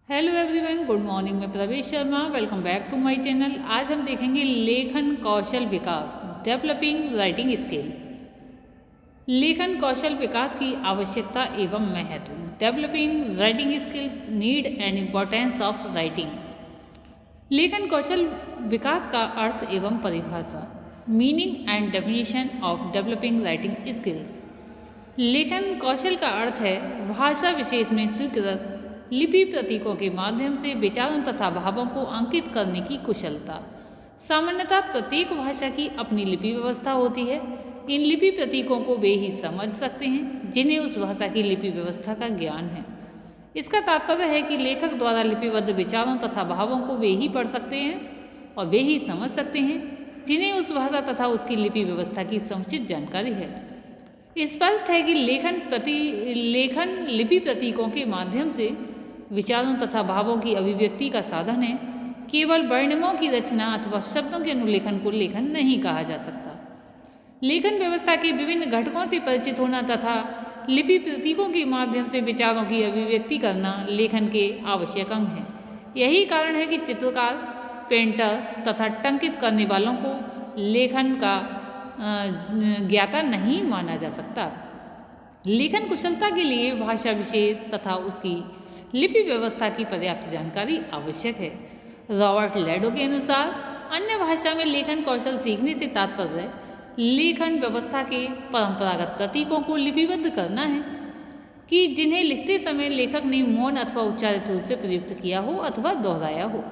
Hello everyone, good morning. मैं Pravesh Sharma, welcome back to my channel. आज हम देखेंगे लेखन कौशल विकास, डेवलपिंग राइटिंग स्किल। लेखन कौशल विकास की आवश्यकता एवं महत्व। Developing writing skills, need and importance of writing. लेखन कौशल विकास का अर्थ एवं परिभाषा। Meaning and definition of developing writing skills. लेखन कौशल का अर्थ है भाषा विशेष में स्वीकृत लिपि प्रतीकों के माध्यम से विचारों तथा भावों को अंकित करने की कुशलता। सामान्यतः प्रत्येक भाषा की अपनी लिपि व्यवस्था होती है। इन लिपि प्रतीकों को वे ही समझ सकते हैं जिन्हें उस भाषा की लिपि व्यवस्था का ज्ञान है। इसका तात्पर्य है कि लेखक द्वारा लिपिबद्ध विचारों तथा भावों को वे ही पढ़ सकते हैं और वे ही समझ सकते हैं जिन्हें उस भाषा तथा उसकी लिपि व्यवस्था की समुचित जानकारी है। स्पष्ट है कि लेखन लिपि प्रतीकों के माध्यम से विचारों तथा भावों की अभिव्यक्ति का साधन है। केवल वर्णमों की रचना अथवा शब्दों के अनुलेखन को लेखन नहीं कहा जा सकता। लेखन व्यवस्था के विभिन्न घटकों से परिचित होना तथा लिपि प्रतीकों के माध्यम से विचारों की अभिव्यक्ति करना लेखन के आवश्यक अंग हैं। यही कारण है कि चित्रकार, पेंटर तथा टंकित करने वालों को लेखन का ज्ञाता नहीं माना जा सकता। लेखन कुशलता के लिए भाषा विशेष तथा उसकी लिपि व्यवस्था की पर्याप्त जानकारी आवश्यक है। रॉबर्ट लैडो के अनुसार अन्य भाषा में लेखन कौशल सीखने से तात्पर्य लेखन व्यवस्था के परंपरागत प्रतीकों को लिपिबद्ध करना है कि जिन्हें लिखते समय लेखक ने मौन अथवा उच्चारित रूप से प्रयुक्त किया हो अथवा दोहराया हो।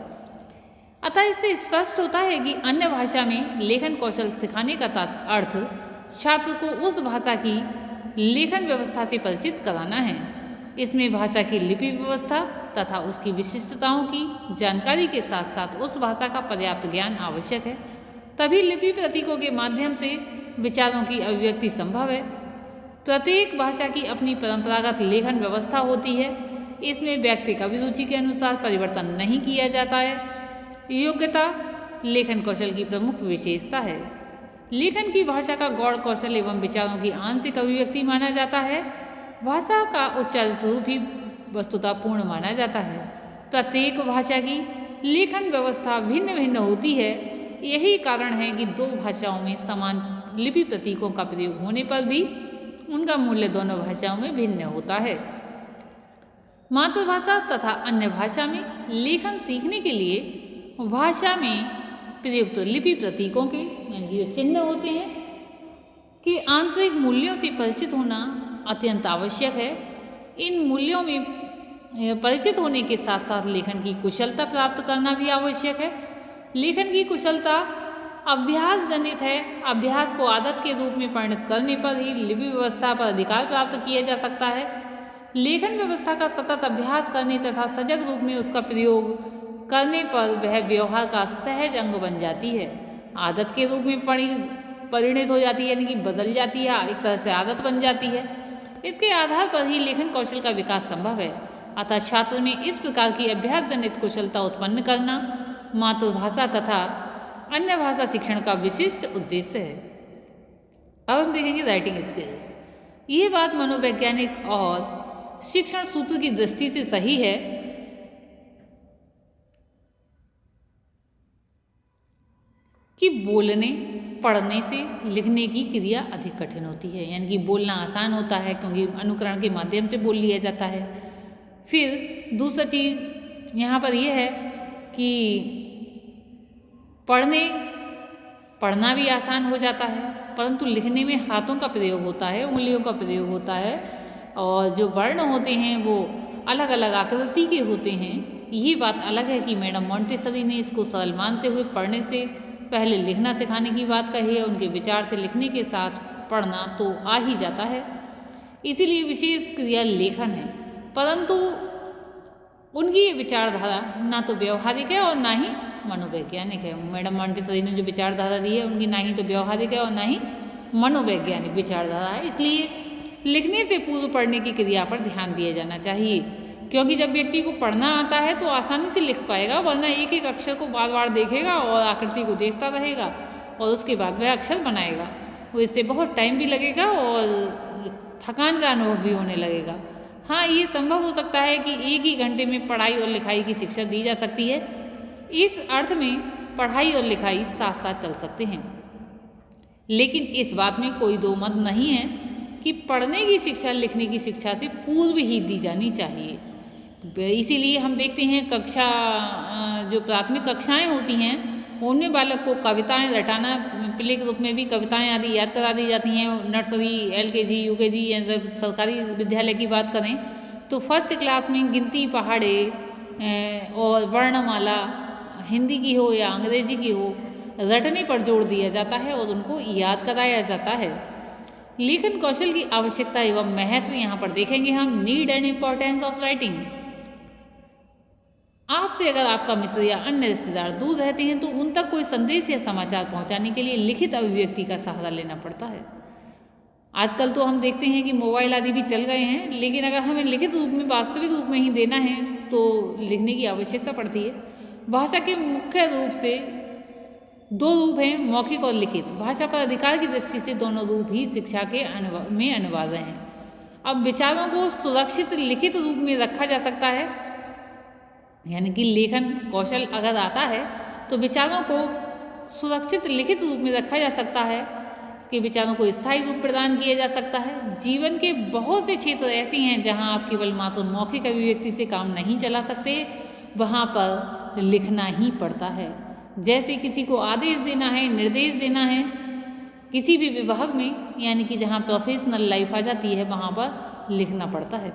अतः इससे स्पष्ट होता है कि अन्य भाषा में लेखन कौशल सिखाने का अर्थ छात्र को उस भाषा की लेखन व्यवस्था से परिचित कराना है। इसमें भाषा की लिपि व्यवस्था तथा उसकी विशिष्टताओं की जानकारी के साथ साथ उस भाषा का पर्याप्त ज्ञान आवश्यक है। तभी लिपि प्रतीकों के माध्यम से विचारों की अभिव्यक्ति संभव है। प्रत्येक भाषा की अपनी परंपरागत लेखन व्यवस्था होती है। इसमें व्यक्ति की अभिरुचि के अनुसार परिवर्तन नहीं किया जाता है। योग्यता लेखन कौशल की प्रमुख विशेषता है। लेखन की भाषा का गौड़ कौशल एवं विचारों की आंशिक अभिव्यक्ति माना जाता है। भाषा का उच्चारित रूप ही वस्तुतः पूर्ण माना जाता है। प्रत्येक भाषा की लेखन व्यवस्था भिन्न भिन्न होती है। यही कारण है कि दो भाषाओं में समान लिपि प्रतीकों का प्रयोग होने पर भी उनका मूल्य दोनों भाषाओं में भिन्न होता है। मातृभाषा तथा अन्य भाषा में लेखन सीखने के लिए भाषा में प्रयुक्त लिपि प्रतीकों के यानी कि जो चिन्ह होते हैं कि आंतरिक मूल्यों से परिचित होना अत्यंत आवश्यक है। इन मूल्यों में परिचित होने के साथ साथ लेखन की कुशलता प्राप्त करना भी आवश्यक है। लेखन की कुशलता अभ्यास जनित है। अभ्यास को आदत के रूप में परिणत करने पर ही लिपि व्यवस्था पर अधिकार प्राप्त किया जा सकता है। लेखन व्यवस्था का सतत अभ्यास करने तथा सजग रूप में उसका प्रयोग करने पर वह व्यवहार का सहज अंग बन जाती है, आदत के रूप में परिणित हो जाती है, यानी कि बदल जाती है, एक तरह से आदत बन जाती है। इसके आधार पर ही लेखन कौशल का विकास संभव है। अतः छात्र में इस प्रकार की अभ्यास जनित कुशलता उत्पन्न करना मातृभाषा तथा अन्य भाषा शिक्षण का विशिष्ट उद्देश्य है। अब हम देखेंगे राइटिंग स्किल्स। ये बात मनोवैज्ञानिक और शिक्षण सूत्र की दृष्टि से सही है कि बोलने पढ़ने से लिखने की क्रिया अधिक कठिन होती है। यानी कि बोलना आसान होता है क्योंकि अनुकरण के माध्यम से बोल लिया जाता है। फिर दूसरा चीज़ यहाँ पर यह है कि पढ़ना भी आसान हो जाता है, परंतु लिखने में हाथों का प्रयोग होता है, उंगलियों का प्रयोग होता है और जो वर्ण होते हैं वो अलग अलग आकृति के होते हैं। ये बात अलग है कि मैडम मॉन्टेसरी ने इसको सरल मानते हुए पढ़ने से पहले लिखना सिखाने की बात कही है। उनके विचार से लिखने के साथ पढ़ना तो आ ही जाता है, इसीलिए विशेष क्रिया लेखन है। परंतु उनकी ये विचारधारा ना तो व्यवहारिक है और ना ही मनोवैज्ञानिक है। मैडम मॉन्टेसरी ने जो विचारधारा दी है उनकी ना ही तो व्यवहारिक है और ना ही मनोवैज्ञानिक विचारधारा है। इसलिए लिखने से पूर्व पढ़ने की क्रिया पर ध्यान दिया जाना चाहिए, क्योंकि जब व्यक्ति को पढ़ना आता है तो आसानी से लिख पाएगा, वरना एक एक अक्षर को बार बार देखेगा और आकृति को देखता रहेगा और उसके बाद वह अक्षर बनाएगा। वो इससे बहुत टाइम भी लगेगा और थकान का अनुभव भी होने लगेगा। हाँ, ये संभव हो सकता है कि एक ही घंटे में पढ़ाई और लिखाई की शिक्षा दी जा सकती है। इस अर्थ में पढ़ाई और लिखाई साथ साथ चल सकते हैं, लेकिन इस बात में कोई दो मत नहीं है कि पढ़ने की शिक्षा लिखने की शिक्षा से पूर्व ही दी जानी चाहिए। इसीलिए हम देखते हैं जो प्राथमिक कक्षाएं होती हैं उनमें बालक को कविताएं रटाना, प्ले के रूप में भी कविताएं आदि याद करा दी जाती हैं। नर्सरी, LKG, UKG या जब सरकारी विद्यालय की बात करें तो फर्स्ट क्लास में गिनती पहाड़े और वर्णमाला हिंदी की हो या अंग्रेजी की हो रटने पर जोर दिया जाता है और उनको याद कराया जाता है। लेखन कौशल की आवश्यकता एवं महत्व यहाँ पर देखेंगे हम। Need and importance of writing. आपसे अगर आपका मित्र या अन्य रिश्तेदार दूर रहते हैं तो उन तक कोई संदेश या समाचार पहुंचाने के लिए लिखित अभिव्यक्ति का सहारा लेना पड़ता है। आजकल तो हम देखते हैं कि मोबाइल आदि भी चल गए हैं, लेकिन अगर हमें लिखित रूप में वास्तविक रूप में ही देना है तो लिखने की आवश्यकता पड़ती है। भाषा के मुख्य रूप से दो रूप हैं, मौखिक और लिखित। भाषा पर अधिकार की दृष्टि से दोनों रूप ही शिक्षा के में अनिवार्य हैं। अब विचारों को सुरक्षित लिखित रूप में रखा जा सकता है, यानी कि लेखन कौशल अगर आता है तो विचारों को सुरक्षित लिखित रूप में रखा जा सकता है। इसके विचारों को स्थायी रूप प्रदान किया जा सकता है। जीवन के बहुत से क्षेत्र ऐसे हैं जहां आप केवल मात्र मौखिक अभिव्यक्ति से काम नहीं चला सकते, वहां पर लिखना ही पड़ता है। जैसे किसी को आदेश देना है, निर्देश देना है, किसी भी विभाग में, यानी कि जहाँ प्रोफेशनल लाइफ आ जाती है वहाँ पर लिखना पड़ता है।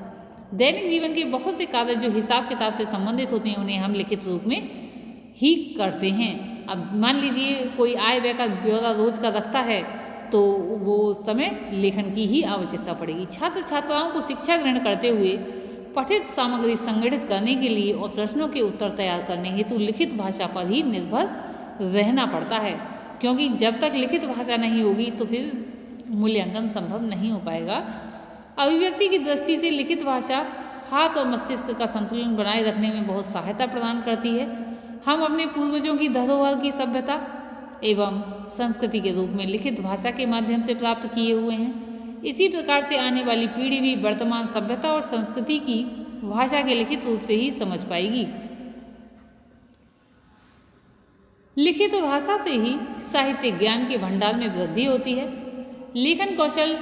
दैनिक जीवन के बहुत से कार्य जो हिसाब किताब से संबंधित होते हैं उन्हें हम लिखित रूप में ही करते हैं। अब मान लीजिए कोई आय व्यय का ब्यौरा रोज का रखता है तो वो समय लेखन की ही आवश्यकता पड़ेगी। छात्र छात्राओं को शिक्षा ग्रहण करते हुए पठित सामग्री संगठित करने के लिए और प्रश्नों के उत्तर तैयार करने हेतु लिखित भाषा पर ही निर्भर रहना पड़ता है, क्योंकि जब तक लिखित भाषा नहीं होगी तो फिर मूल्यांकन संभव नहीं हो पाएगा। अभिव्यक्ति की दृष्टि से लिखित भाषा हाथ और मस्तिष्क का संतुलन बनाए रखने में बहुत सहायता प्रदान करती है। हम अपने पूर्वजों की धरोहर की सभ्यता एवं संस्कृति के रूप में लिखित भाषा के माध्यम से प्राप्त किए हुए हैं। इसी प्रकार से आने वाली पीढ़ी भी वर्तमान सभ्यता और संस्कृति की भाषा के लिखित रूप से ही समझ पाएगी। लिखित भाषा से ही साहित्य ज्ञान के भंडार में वृद्धि होती है। लेखन कौशल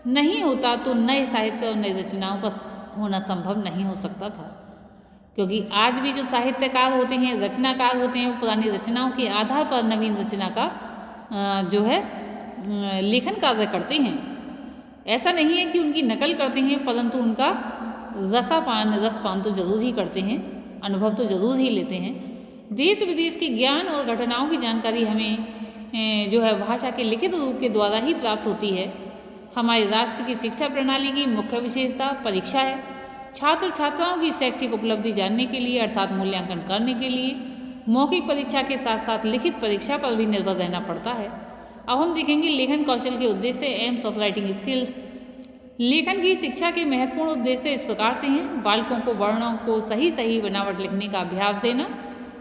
नहीं होता तो नए साहित्य और नई रचनाओं का होना संभव नहीं हो सकता था, क्योंकि आज भी जो साहित्यकार होते हैं, रचनाकार होते हैं, वो पुरानी रचनाओं के आधार पर नवीन रचना का जो है लेखन कार्य करते हैं। ऐसा नहीं है कि उनकी नकल करते हैं, परंतु उनका रसपान तो जरूर ही करते हैं, अनुभव तो जरूर ही लेते हैं। देश विदेश के ज्ञान और घटनाओं की जानकारी हमें जो है भाषा के लिखित रूप के द्वारा ही प्राप्त होती है। हमारे राष्ट्र की शिक्षा प्रणाली की मुख्य विशेषता परीक्षा है। छात्र छात्राओं की शैक्षिक उपलब्धि जानने के लिए अर्थात मूल्यांकन करने के लिए मौखिक परीक्षा के साथ साथ लिखित परीक्षा पर भी निर्भर रहना पड़ता है। अब हम देखेंगे लेखन कौशल के उद्देश्य, एम्स ऑफ राइटिंग स्किल्स। लेखन की शिक्षा के महत्वपूर्ण उद्देश्य इस प्रकार से हैं। बालकों को वर्णों को सही बनावट लिखने का अभ्यास देना,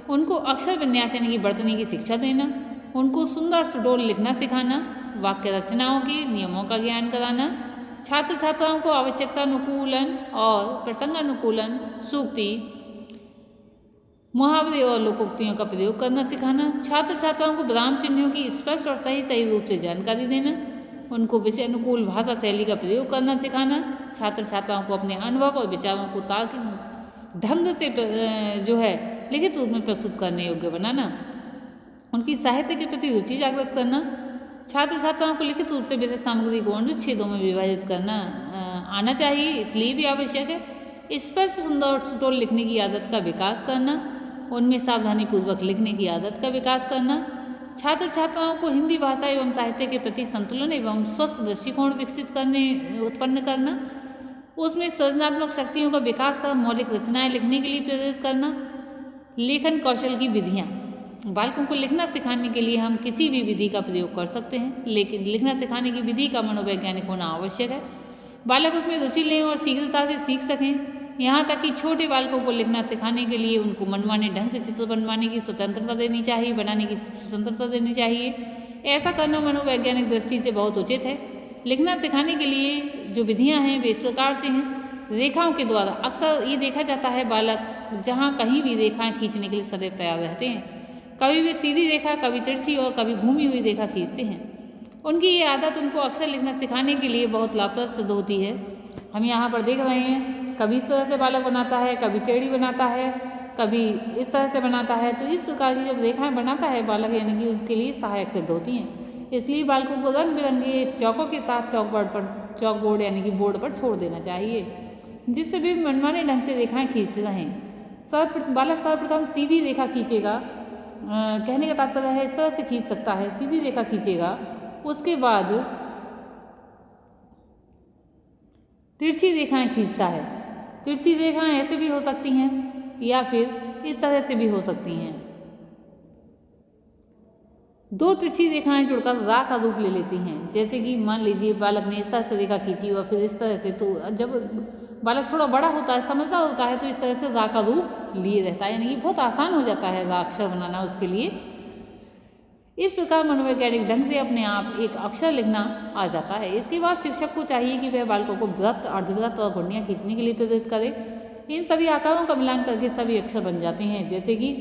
उनको अक्षर विन्यास यानी कि वर्तनी की शिक्षा देना, उनको सुंदर सुडोल लिखना सिखाना, वाक्य रचनाओं के नियमों का ज्ञान कराना, छात्र छात्राओं को आवश्यकता अनुकूलन और प्रसंगानुकूलन, सूक्ति, मुहावरे और लोकोक्तियों का प्रयोग करना सिखाना, छात्र छात्राओं को विराम चिन्हों की स्पष्ट और सही रूप से जानकारी देना, उनको विषय अनुकूल भाषा शैली का प्रयोग करना सिखाना, छात्र छात्राओं को अपने अनुभव और विचारों को तार्किक ढंग से जो है लिखित रूप में प्रस्तुत करने योग्य बनाना, उनकी साहित्य के प्रति रुचि जागृत करना, छात्र छात्राओं को लिखित रूप से विषय सामग्री को अनुच्छेदों में विभाजित करना आना चाहिए, इसलिए भी आवश्यक है। स्पष्ट सुंदर और सुडोल लिखने की आदत का विकास करना, उनमें सावधानीपूर्वक लिखने की आदत का विकास करना, छात्र छात्राओं को हिंदी भाषा एवं साहित्य के प्रति संतुलन एवं स्वस्थ दृष्टिकोण उत्पन्न करना, उसमें सृजनात्मक शक्तियों का विकास कर मौलिक रचनाएं लिखने के लिए प्रेरित करना। लेखन कौशल की विधियाँ। बालकों को लिखना सिखाने के लिए हम किसी भी विधि का प्रयोग कर सकते हैं, लेकिन लिखना सिखाने की विधि का मनोवैज्ञानिक होना आवश्यक है। बालक उसमें रुचि लें और शीघ्रता से सीख सकें। यहाँ तक कि छोटे बालकों को लिखना सिखाने के लिए उनको मनमाने ढंग से चित्र बनाने की स्वतंत्रता देनी चाहिए। ऐसा करना मनोवैज्ञानिक दृष्टि से बहुत उचित है। लिखना सिखाने के लिए जो विधियाँ हैं वे इस प्रकार से हैं। रेखाओं के द्वारा अक्सर ये देखा जाता है बालक जहाँ कहीं भी रेखाएं खींचने के लिए सदैव तैयार रहते हैं। कभी भी सीधी रेखा, कभी तिरछी और कभी घूमी हुई रेखा खींचते हैं। उनकी ये आदत उनको अक्षर लिखना सिखाने के लिए बहुत लाभप्रद सिद्ध होती है। हम यहाँ पर देख रहे हैं, कभी इस तरह से बालक बनाता है, कभी टेढ़ी बनाता है, कभी इस तरह से बनाता है। तो इस प्रकार की जब रेखाएं बनाता है बालक, यानी कि उसके लिए सहायक सिद्ध होती हैं। इसलिए बालकों को रंग बिरंगे चौकों के साथ चौकबोर्ड यानी कि बोर्ड पर छोड़ देना चाहिए, जिससे भी मनमाने ढंग से रेखाएं खींचते रहें। बालक सर्वप्रथम सीधी रेखा खींचेगा, कहने का तात्पर्य है इस तरह से खींच सकता है, सीधी रेखा खींचेगा। उसके बाद तिरछी रेखाएं खींचता है। तिरछी रेखाएं ऐसे भी हो सकती हैं या फिर इस तरह से भी हो सकती हैं। दो तिरछी रेखाएं जुड़कर रा का रूप ले लेती हैं। जैसे कि मान लीजिए बालक ने इस तरह से रेखा खींची और फिर इस तरह से, तो जब बालक थोड़ा बड़ा होता है, समझदार होता है, तो इस तरह से रा का रूप लिए रहता है, यानी कि बहुत आसान हो जाता है रा अक्षर बनाना उसके लिए। इस प्रकार मनोवैज्ञानिक ढंग से अपने आप एक अक्षर लिखना आ जाता है। इसके बाद शिक्षक को चाहिए कि वह बालकों को वृत्त, अर्धवृत्त और घुंडियाँ खींचने के लिए प्रेरित करे। इन सभी आकारों का मिलान करके सभी अक्षर बन जाते हैं। जैसे कि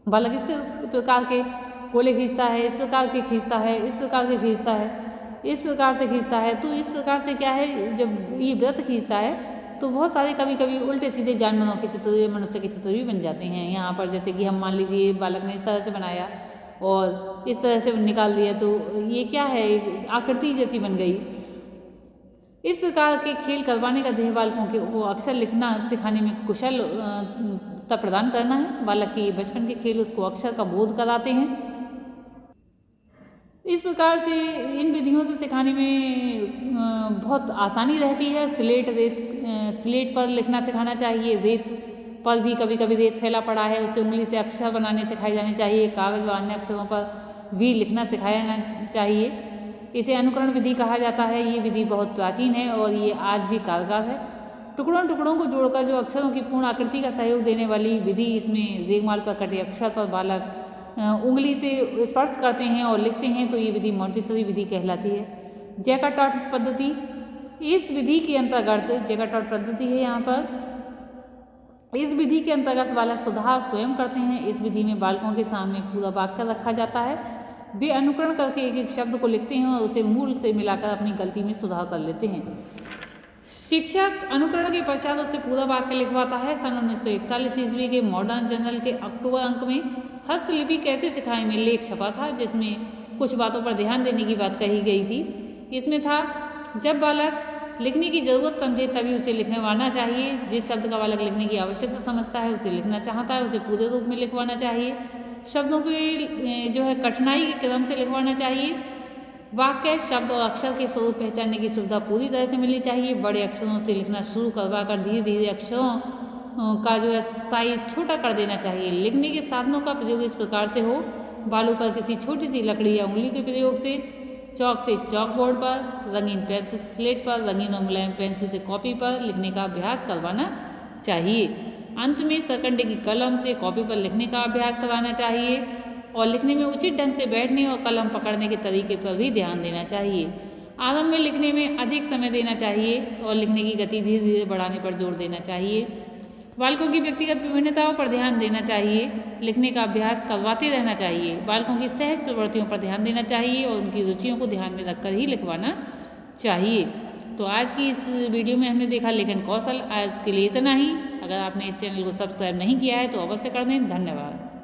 बालक इस प्रकार के गोले खींचता है, इस प्रकार के खींचता है, इस प्रकार के खींचता है, इस प्रकार से खींचता है। तो इस प्रकार से क्या है, जब ये वृत्त खींचता है तो बहुत सारे कभी कभी उल्टे सीधे जानवरों के चित्र, मनुष्य के चित्र भी बन जाते हैं। यहाँ पर जैसे कि हम मान लीजिए बालक ने इस तरह से बनाया और इस तरह से निकाल दिया, तो ये क्या है, आकृति जैसी बन गई। इस प्रकार के खेल करवाने का ध्येय बालकों के वो अक्षर लिखना सिखाने में कुशलता प्रदान करना है। बालक के बचपन के खेल उसको अक्षर का बोध कराते हैं। इस प्रकार से इन विधियों से सिखाने में बहुत आसानी रहती है। स्लेट पर लिखना सिखाना चाहिए। रेत पर भी कभी कभी रेत फैला पड़ा है, उससे उंगली से अक्षर बनाने सिखाए जाने चाहिए। कागज व अन्य अक्षरों पर भी लिखना सिखाया जाना चाहिए। इसे अनुकरण विधि कहा जाता है। ये विधि बहुत प्राचीन है और ये आज भी कारगर है। टुकड़ों को जोड़कर जो अक्षरों की पूर्ण आकृति का सहयोग देने वाली विधि, इसमें रेगमाल पर कटे अक्षर पर बालक उंगली से स्पर्श करते हैं और लिखते हैं, तो ये विधि मॉन्टेसरी विधि कहलाती है। जैकार्ट पद्धति, इस विधि के अंतर्गत जैकार्ट पद्धति है यहाँ पर। इस विधि के अंतर्गत बालक सुधार स्वयं करते हैं। इस विधि में बालकों के सामने पूरा वाक्य रखा जाता है। वे अनुकरण करके एक एक शब्द को लिखते हैं और उसे मूल से मिलाकर अपनी गलती में सुधार कर लेते हैं। शिक्षक अनुकरण के पश्चात उसे पूरा वाक्य लिखवाता है। सन 1941 ईस्वी के मॉडर्न जर्नल के अक्टूबर अंक में हस्तलिपि कैसे सिखाएं में लेख छपा था, जिसमें कुछ बातों पर ध्यान देने की बात कही गई थी। इसमें था, जब बालक लिखने की ज़रूरत समझे तभी उसे लिखवाना चाहिए। जिस शब्द का बालक लिखने की आवश्यकता समझता है, उसे लिखना चाहता है, उसे पूरे रूप में लिखवाना चाहिए। शब्दों की जो है कठिनाई के क्रम से लिखवाना चाहिए। वाक्य, शब्द और अक्षर के स्वरूप पहचानने की सुविधा पूरी तरह से मिलनी चाहिए। बड़े अक्षरों से लिखना शुरू करवा कर धीरे धीरे अक्षरों का जो है साइज छोटा कर देना चाहिए। लिखने के साधनों का प्रयोग इस प्रकार से हो, बालू पर किसी छोटी सी लकड़ी या उंगली के प्रयोग से चॉक बोर्ड पर, रंगीन पेंसिल स्लेट पर, रंगीन और मुलायम पेंसिल से कॉपी पर लिखने का अभ्यास करवाना चाहिए। अंत में सरकंडे की कलम से कॉपी पर लिखने का अभ्यास कराना चाहिए और लिखने में उचित ढंग से बैठने और कलम पकड़ने के तरीके पर भी ध्यान देना चाहिए। आरंभ में लिखने में अधिक समय देना चाहिए और लिखने की गति धीरे धीरे बढ़ाने पर जोर देना चाहिए। बालकों की व्यक्तिगत विभिन्नताओं पर ध्यान देना चाहिए। लिखने का अभ्यास करवाते रहना चाहिए। बालकों की सहज प्रवृत्तियों पर ध्यान देना चाहिए और उनकी रुचियों को ध्यान में रखकर ही लिखवाना चाहिए। तो आज की इस वीडियो में हमने देखा लेखन कौशल। आज के लिए इतना ही। अगर आपने इस चैनल को सब्सक्राइब नहीं किया है तो अवश्य कर दें। धन्यवाद।